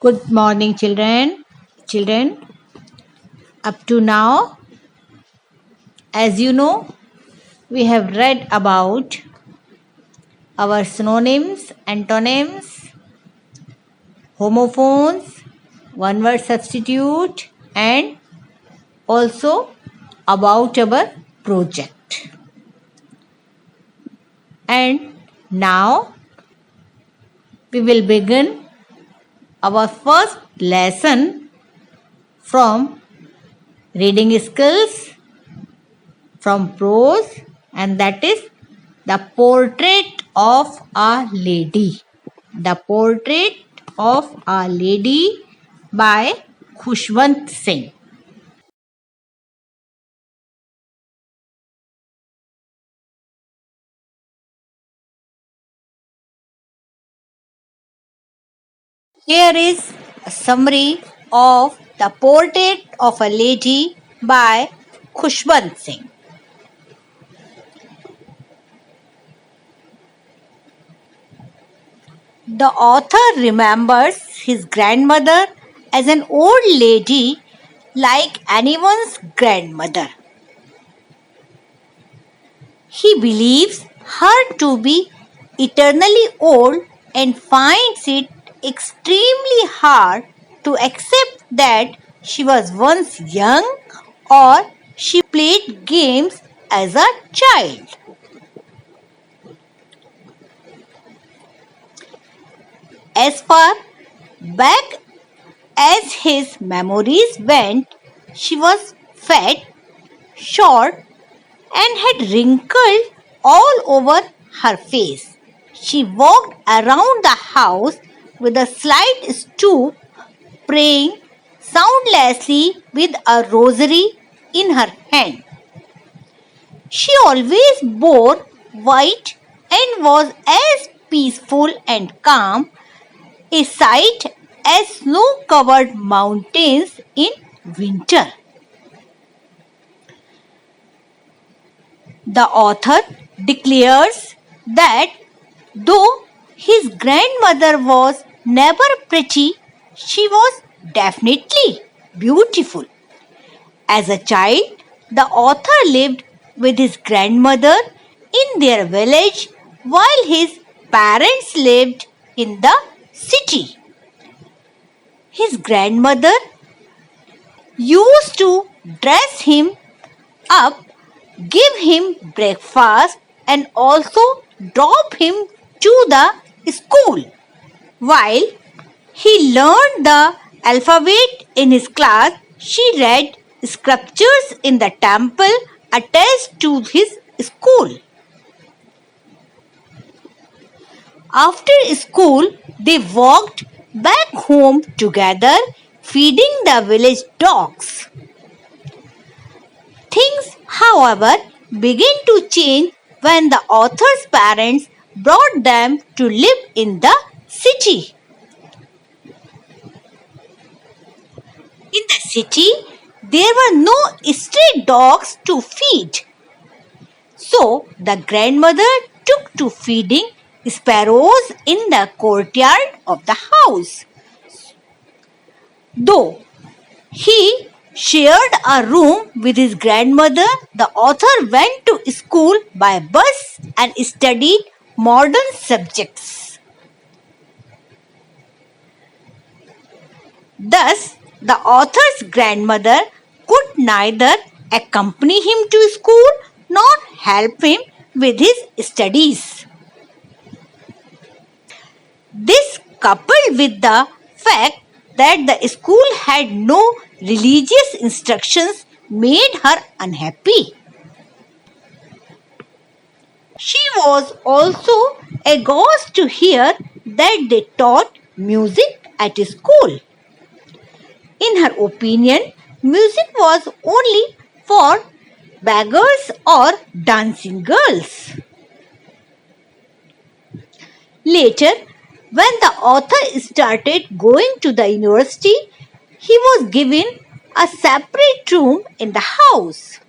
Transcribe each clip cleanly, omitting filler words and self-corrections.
Good morning, children. Children, up to now, as you know, we have read about our synonyms, antonyms, homophones, one word substitute, and also about our project. And now we will begin our first lesson from reading skills from prose, and that is the portrait of a lady. The portrait of a lady by Khushwant Singh. Here is a summary of the portrait of a lady by Khushwant Singh. The author remembers his grandmother as an old lady like anyone's grandmother. He believes her to be eternally old and finds it extremely hard to accept that she was once young or she played games as a child. As far back as his memories went, she was fat, short, and had wrinkles all over her face. She walked around the house with a slight stoop, praying soundlessly with a rosary in her hand. She always wore white and was as peaceful and calm a sight as snow-covered mountains in winter. The author declares that though his grandmother was never pretty, she was definitely beautiful. As a child, the author lived with his grandmother in their village while his parents lived in the city. His grandmother used to dress him up, give him breakfast, and also drop him to the school. While he learned the alphabet in his class, she read scriptures in the temple attached to his school. After school, they walked back home together, feeding the village dogs. Things, however, began to change when the author's parents brought them to live in the city. In the city, there were no stray dogs to feed. So the grandmother took to feeding sparrows in the courtyard of the house. Though he shared a room with his grandmother, the author went to school by bus and studied modern subjects. Thus, the author's grandmother could neither accompany him to school nor help him with his studies. This, coupled with the fact that the school had no religious instructions, made her unhappy. She was also aghast to hear that they taught music at school. In her opinion, music was only for beggars or dancing girls. Later, when the author started going to the university, he was given a separate room in the house.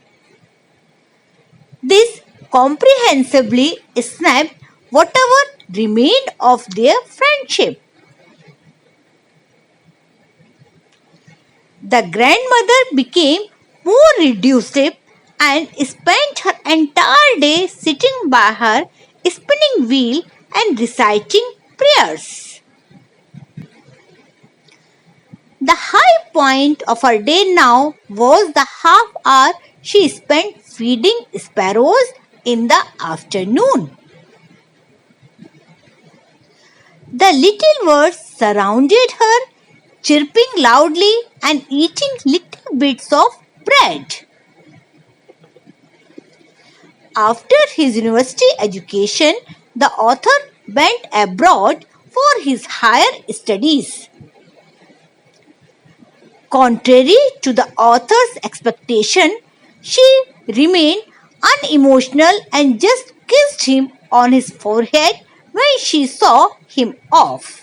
This comprehensively snapped whatever remained of their friendship. The grandmother became more reduced and spent her entire day sitting by her spinning wheel and reciting prayers. The high point of her day now was the half hour she spent feeding sparrows in the afternoon. The little birds surrounded her, chirping loudly and eating little bits of bread. After his university education, the author went abroad for his higher studies. Contrary to the author's expectation, she remained unemotional and just kissed him on his forehead when she saw him off.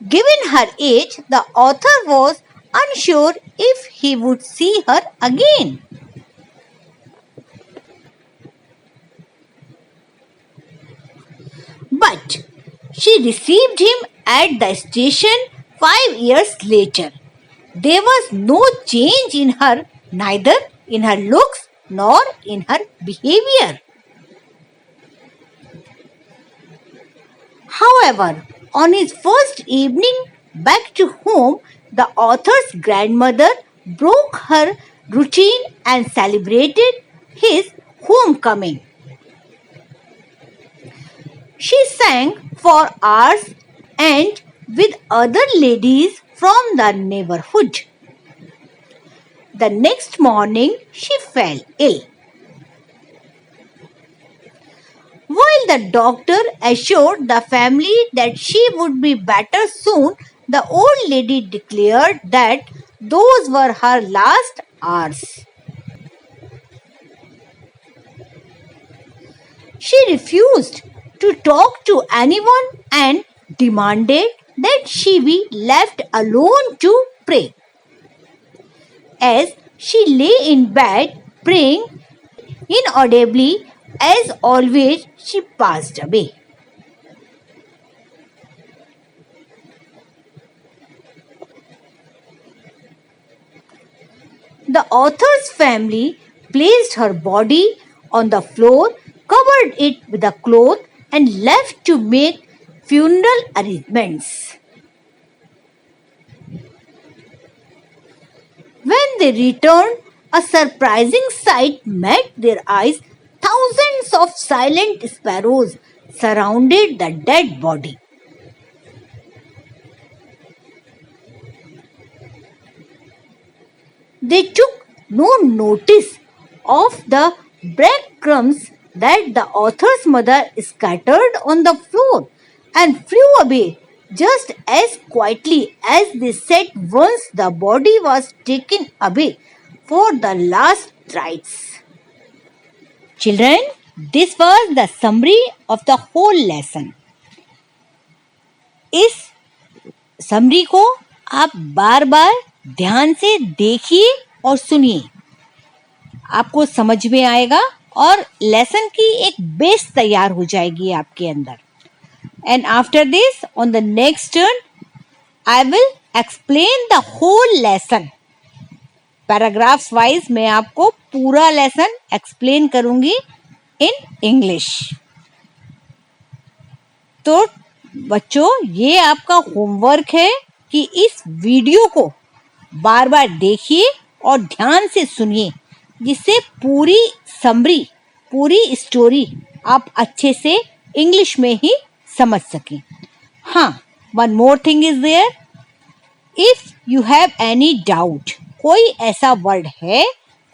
Given her age, the author was unsure if he would see her again. But she received him at the station 5 years later. There was no change in her, neither in her looks nor in her behavior. However, on his first evening back to home, the author's grandmother broke her routine and celebrated his homecoming. She sang for hours and with other ladies from the neighborhood. The next morning she fell ill. While the doctor assured the family that she would be better soon, the old lady declared that those were her last hours. She refused to talk to anyone and demanded that she be left alone to pray. As she lay in bed praying inaudibly, as always, she passed away. The author's family placed her body on the floor, covered it with a cloth, and left to make funeral arrangements. When they returned, a surprising sight met their eyes. Thousands of silent sparrows surrounded the dead body. They took no notice of the breadcrumbs that the author's mother scattered on the floor and flew away just as quietly as they said once the body was taken away for the last rites. Children, this was the summary of the whole lesson. इस summary को आप बार बार ध्यान से देखिए और सुनिए. आपको समझ में आएगा और लेसन की एक बेस तैयार हो जाएगी आपके अंदर. And after this, on the next turn, I will explain the whole lesson. Paragraphs wise मैं आपको पूरा लेसन एक्सप्लेन करूंगी इन इंग्लिश. तो बच्चों, ये आपका होमवर्क है कि इस वीडियो को बार बार देखिए और ध्यान से सुनिए, जिससे पूरी समरी, पूरी स्टोरी आप अच्छे से इंग्लिश में ही समझ सकें. हाँ, one more thing is there. If you have any doubt, कोई ऐसा वर्ड है,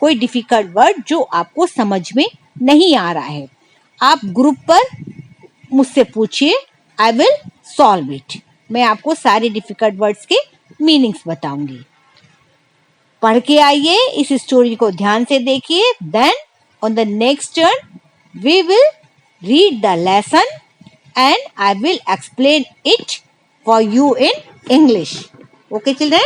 कोई डिफिकल्ट वर्ड जो आपको समझ में नहीं आ रहा है, आप ग्रुप पर मुझसे पूछिए. I will solve it. मैं आपको सारे डिफिकल्ट वर्ड्स के मीनिंग्स बताऊंगी. पढ़ के आइए, इस स्टोरी को ध्यान से देखिए. Then on the next turn we will read the lesson and I will explain it for you in English. Okay, children?